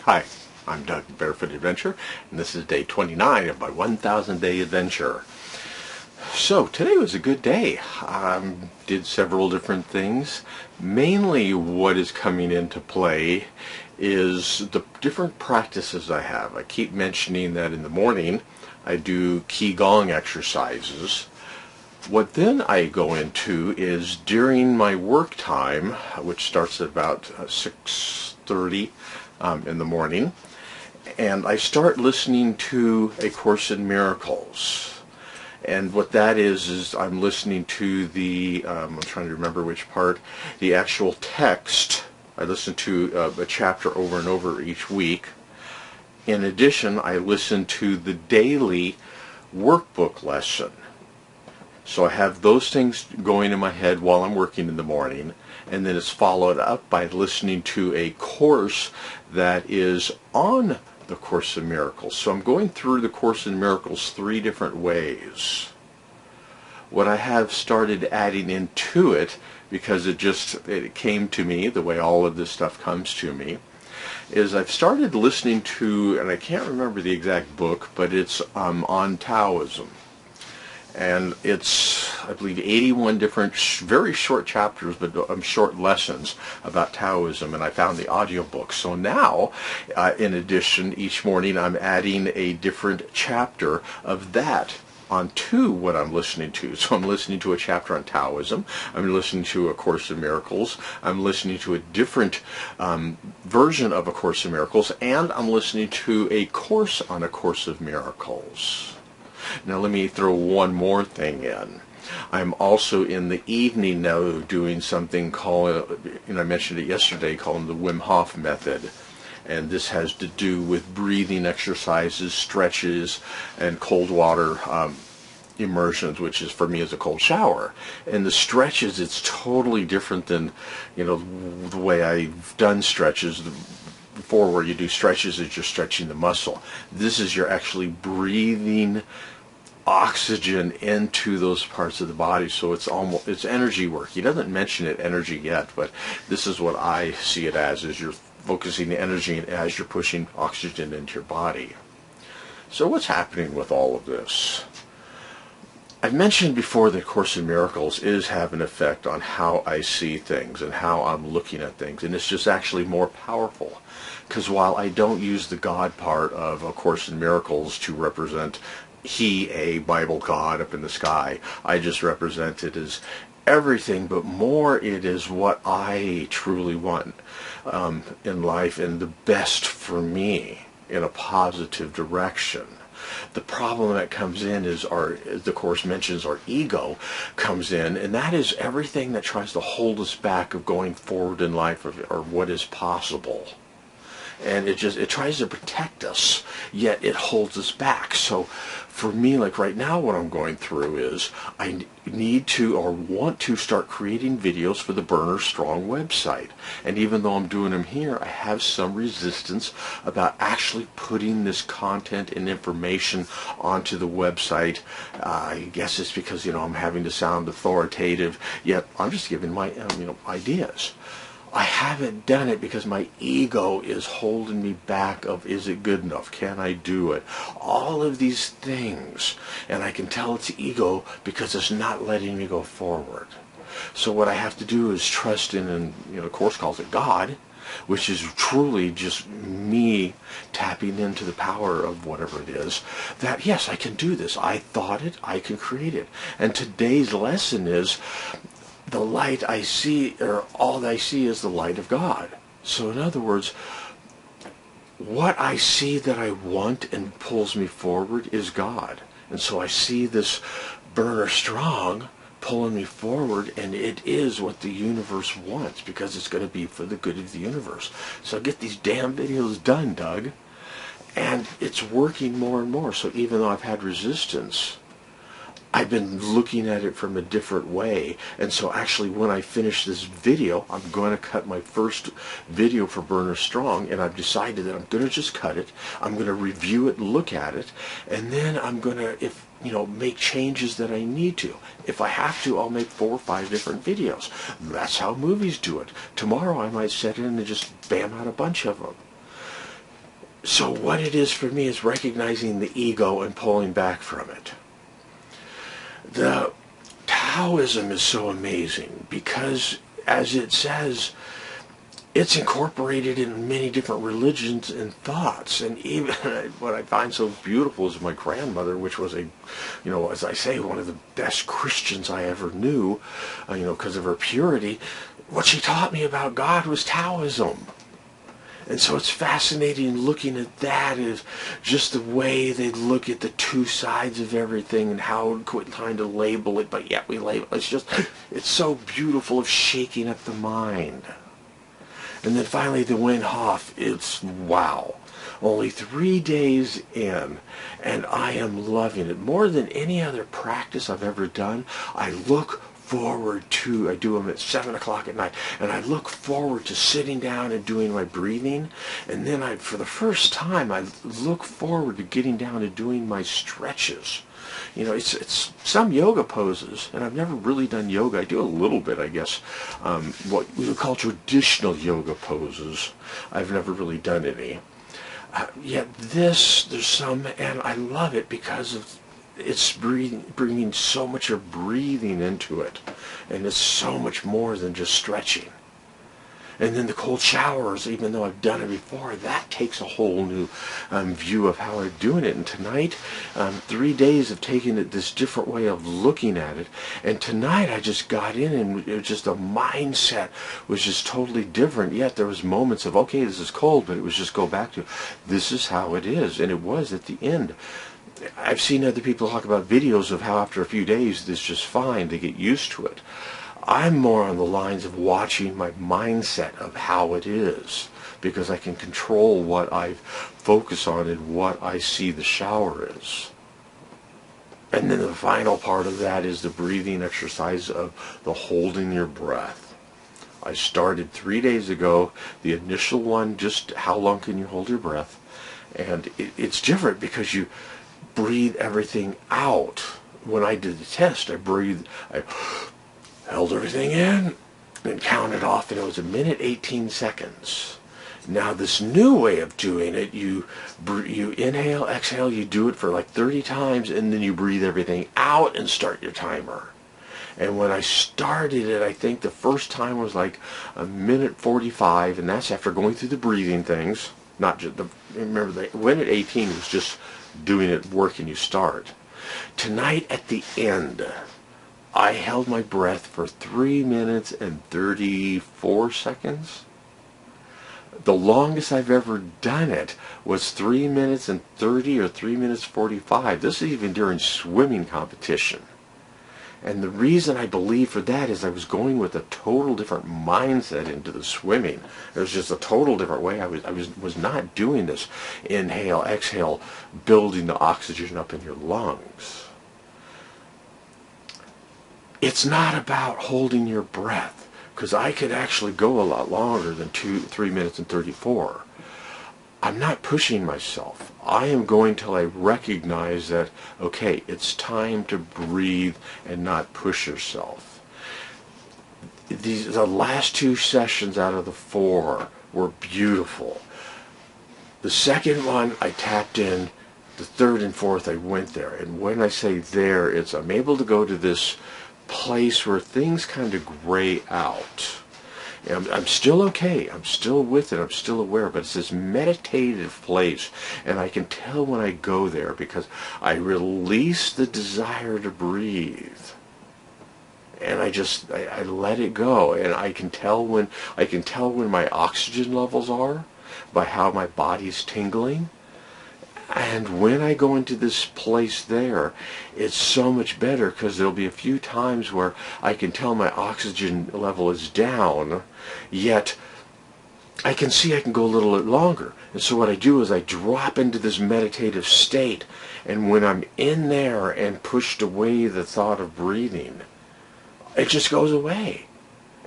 Hi, I'm Doug Barefoot Adventure, and this is day 29 of my 1,000 day adventure. So today was a good day. Did several different things. Mainly what is coming into play is the different practices I have. I keep mentioning that in the morning I do Qigong exercises. What then I go into is during my work time, which starts at about 6:30 in the morning, and I start listening to A Course in Miracles. And what that is I'm listening to the, I'm trying to remember which part, the actual text. I listen to a chapter over and over each week. In addition, I listen to the daily workbook lesson. So I have those things going in my head while I'm working in the morning, and then it's followed up by listening to a course that is on the Course in Miracles. So I'm going through the Course in Miracles 3 different ways. What I have started adding into it, because it came to me the way all of this stuff comes to me, is I've started listening to, and I can't remember the exact book, but it's on Taoism. And it's, I believe, 81 different, very short chapters, but short lessons about Taoism, and I found the audiobook. So now, in addition, each morning I'm adding a different chapter of that onto what I'm listening to. So I'm listening to a chapter on Taoism, I'm listening to A Course in Miracles, I'm listening to a different version of A Course in Miracles, and I'm listening to a course on A Course of Miracles. Now let me throw one more thing in. I'm also in the evening now doing something called, I mentioned it yesterday, called the Wim Hof method. And this has to do with breathing exercises, stretches, and cold water immersions, which is for me is a cold shower. And the stretches, it's totally different than, the way I've done stretches before, where you do stretches is you're stretching the muscle. This is you're actually breathing oxygen into those parts of the body, so it's energy work. He doesn't mention it energy yet, but this is what I see it as, is you're focusing the energy as you're pushing oxygen into your body. So what's happening with all of this? I've mentioned before that Course in Miracles is having an effect on how I see things and how I'm looking at things, and it's just actually more powerful. Because while I don't use the God part of A Course in Miracles to represent a Bible God up in the sky, I just represent it as everything, but more it is what I truly want in life, and the best for me in a positive direction. The problem that comes in is, as the Course mentions, our ego comes in, and that is everything that tries to hold us back of going forward in life, or what is possible. And it tries to protect us, yet it holds us back. So for me, like right now, what I'm going through is I need to, or want to, start creating videos for the Burner Strong website. And even though I'm doing them here, I have some resistance about actually putting this content and information onto the website. I guess it's because, I'm having to sound authoritative, yet I'm just giving my, ideas. I haven't done it because my ego is holding me back of, is it good enough? Can I do it? All of these things. And I can tell it's ego because it's not letting me go forward. So what I have to do is trust in, and the Course calls it God, which is truly just me tapping into the power of whatever it is, that yes, I can do this. I thought it, I can create it. And today's lesson is, the light I see, or all I see, is the light of God. So in other words, what I see that I want and pulls me forward is God. And so I see this Burner Strong pulling me forward, and it is what the universe wants, because it's going to be for the good of the universe. So I get these damn videos done, Doug, and it's working more and more. So even though I've had resistance, I've been looking at it from a different way. And so actually when I finish this video, I'm going to cut my first video for Burner Strong, and I've decided that I'm going to just cut it. I'm going to review it, look at it, and then I'm going to, make changes that I need to. If I have to, I'll make 4 or 5 different videos. That's how movies do it. Tomorrow I might set in and just bam out a bunch of them. So what it is for me is recognizing the ego and pulling back from it. The Taoism is so amazing because, as it says, it's incorporated in many different religions and thoughts. And even what I find so beautiful is my grandmother, which was as I say, one of the best Christians I ever knew, because of her purity. What she taught me about God was Taoism. And so it's fascinating looking at that, is just the way they look at the two sides of everything and how quit trying to label it, but yet we label it. It's so beautiful of shaking up the mind. And then finally the Wim Hof, it's wow. Only 3 days in, and I am loving it. More than any other practice I've ever done, I look forward to, I do them at 7 o'clock at night, and I look forward to sitting down and doing my breathing, and then for the first time, I look forward to getting down and doing my stretches. It's some yoga poses, and I've never really done yoga. I do a little bit, I guess, what we would call traditional yoga poses. I've never really done any. Yet there's some, and I love it because of it's bringing so much of breathing into it, and it's so much more than just stretching. And then the cold showers, even though I've done it before, that takes a whole new view of how I'm doing it. And tonight, 3 days of taking it this different way of looking at it. And tonight I just got in, and it was just a mindset was just totally different. Yet there was moments of, okay, this is cold, but it was just go back to, this is how it is. And it was at the end. I've seen other people talk about videos of how after a few days this is just fine, they get used to it. I'm more on the lines of watching my mindset of how it is, because I can control what I focus on and what I see the shower is. And then the final part of that is the breathing exercise of the holding your breath. I started 3 days ago, the initial one, just how long can you hold your breath? And it's different because you breathe everything out. When I did the test, I held everything in and counted off, and it was 1:18. Now this new way of doing it, you inhale, exhale, you do it for like 30 times, and then you breathe everything out and start your timer. And when I started it, I think the first time was like 1:45, and that's after going through the breathing things. Not just remember the 1:18 was just doing it, working you start. Tonight at the end, I held my breath for 3 minutes and 34 seconds. The longest I've ever done it was 3 minutes and 30 or 3 minutes 45. This is even during swimming competition. And the reason I believe for that is I was going with a total different mindset into the swimming. It was just a total different way. I was not doing this inhale, exhale, building the oxygen up in your lungs. It's not about holding your breath, because I could actually go a lot longer than 3 minutes and 34. I'm not pushing myself. I am going till I recognize that, okay, it's time to breathe and not push yourself. The last 2 sessions out of the 4 were beautiful. The second one, I tapped in. The third and fourth, I went there. And when I say there, it's I'm able to go to this place where things kind of gray out. I'm still okay. I'm still with it. I'm still aware. But it's this meditative place. And I can tell when I go there because I release the desire to breathe. And I let it go. And I can tell when my oxygen levels are by how my body's tingling. And when I go into this place there, it's so much better because there'll be a few times where I can tell my oxygen level is down, yet I can see I can go a little bit longer. And so what I do is I drop into this meditative state, and when I'm in there and pushed away the thought of breathing, it just goes away.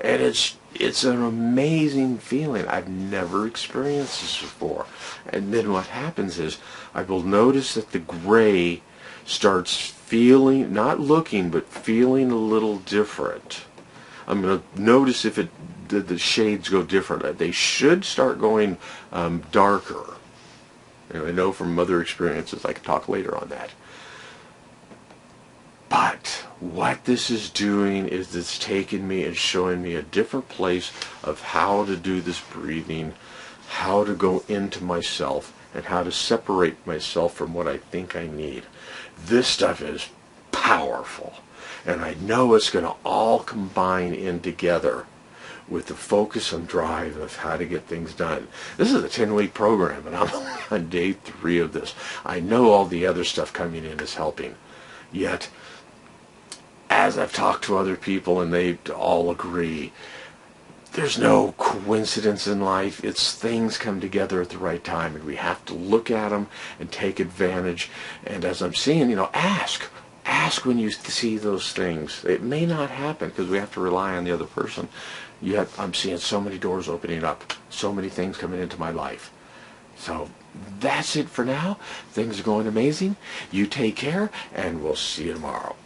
And it's an amazing feeling. I've never experienced this before. And then what happens is I will notice that the gray starts feeling, not looking, but feeling a little different. I'm going to notice if the shades go different. They should start going darker. And I know from other experiences, I can talk later on that. But what this is doing is it's taking me and showing me a different place of how to do this breathing, how to go into myself, and how to separate myself from what I think I need. This stuff is powerful. And I know it's going to all combine in together with the focus and drive of how to get things done. This is a 10-week program, and I'm on day 3 of this. I know all the other stuff coming in is helping. Yet, as I've talked to other people, and they all agree, there's no coincidence in life. It's things come together at the right time, and we have to look at them and take advantage. And as I'm seeing, ask when you see those things. It may not happen because we have to rely on the other person. Yet I'm seeing so many doors opening up, so many things coming into my life. So that's it for now. Things are going amazing. You take care, and we'll see you tomorrow.